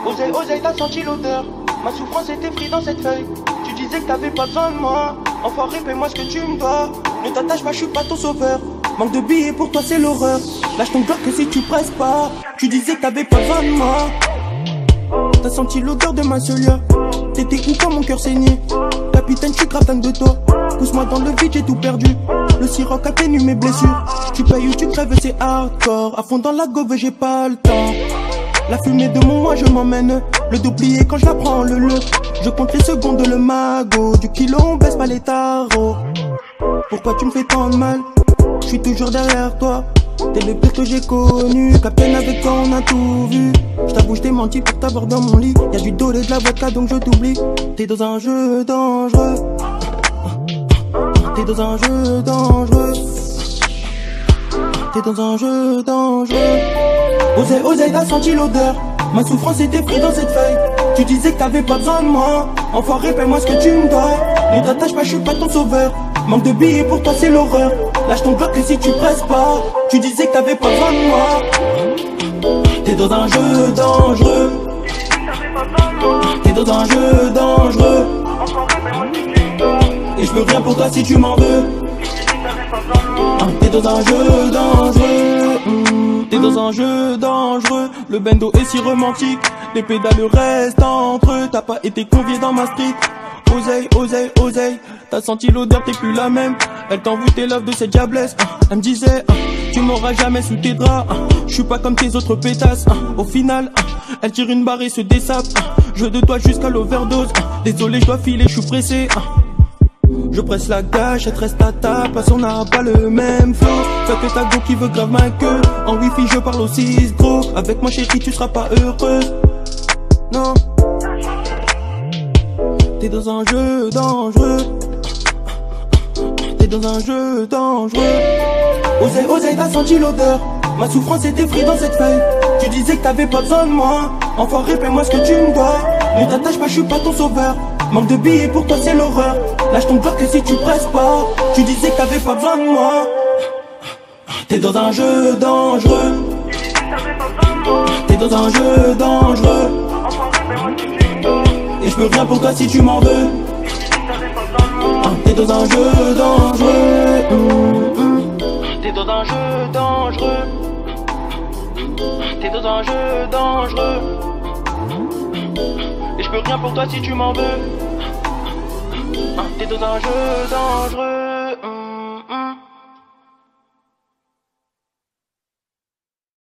Oseille, oseille, t'as senti l'odeur. Ma souffrance était prise dans cette feuille. Tu disais que t'avais pas besoin de moi. Enfoiré, paie-moi ce que tu me dois. Ne t'attache pas, je suis pas ton sauveur. Manque de billets pour toi, c'est l'horreur. Lâche ton bloc que si tu presses pas. Tu disais que t'avais pas besoin de moi. T'as senti l'odeur de ma solia. T'étais où quand mon cœur saignait? Capitaine, je suis grave dingue de toi. Pousse-moi dans le vide, j'ai tout perdu. Le siroc atténue mes blessures. Tu payes ou tu crèves, c'est hardcore. À fond dans la gauve, j'ai pas le temps. La fumée de mon moi, je m'emmène. Le doublier quand je la prends, le. Je compte les secondes, le magot. Du kilo, on baisse pas les tarots. Pourquoi tu me fais tant de mal? Je suis toujours derrière toi. T'es le pire que j'ai connu. Capitaine, avec toi on a tout vu. J't'avoue, j't'ai menti pour t'avoir dans mon lit. Y'a du dos et de la vodka donc je t'oublie. T'es dans un jeu dangereux. T'es dans un jeu dangereux. T'es dans un jeu dangereux. Oseille, oseille, t'as senti l'odeur. Ma souffrance était prise dans cette feuille. Tu disais que t'avais pas besoin de moi. Enfoiré, paie-moi ce que tu me dois. Ne t'attache pas, je suis pas ton sauveur. Manque de billets pour toi, c'est l'horreur. Lâche ton bloc que si tu presses pas. Tu disais que t'avais pas besoin de moi. T'es dans un jeu dangereux. T'es dans un jeu dangereux. Et je veux rien pour toi si tu m'en veux. T'es dans un jeu dangereux. T'es dans un jeu dangereux. Le bendo est si romantique. Les pédales restent entre eux. T'as pas été convié dans ma street. Oseille, oseille, oseille. T'as senti l'odeur, t'es plus la même. Elle t'envoûtait l'œuf de cette diablesse. Elle me disait, tu m'auras jamais sous tes draps. Je suis pas comme tes autres pétasses. Au final, elle tire une barre et se dessape. Je veux de toi jusqu'à l'overdose. Désolé, je dois filer, je suis pressé. Je presse la gâchette, reste à ta place, on n'a pas le même flow. Fait que ta go qui veut grave ma queue. En wifi je parle aussi gros. Avec moi chérie tu seras pas heureuse. Non. T'es dans un jeu dangereux. T'es dans un jeu dangereux. Oseille, oseille, t'as senti l'odeur. Ma souffrance était prise dans cette feuille. Tu disais que t'avais pas besoin de moi. Enfoiré, paie-moi ce que tu me dois. Ne t'attache pas, je suis pas ton sauveur. Manque de billets pour toi, c'est l'horreur. Lâche ton bloc que si tu presses pas. Tu disais que t'avais pas besoin de moi. T'es dans un jeu dangereux. T'es dans un jeu dangereux. Et je peux rien pour toi si tu m'en veux. T'es dans un jeu dangereux. T'es dans un jeu dangereux. T'es dans un jeu dangereux. Et je peux rien pour toi si tu m'en veux. T'es dans un jeu dangereux.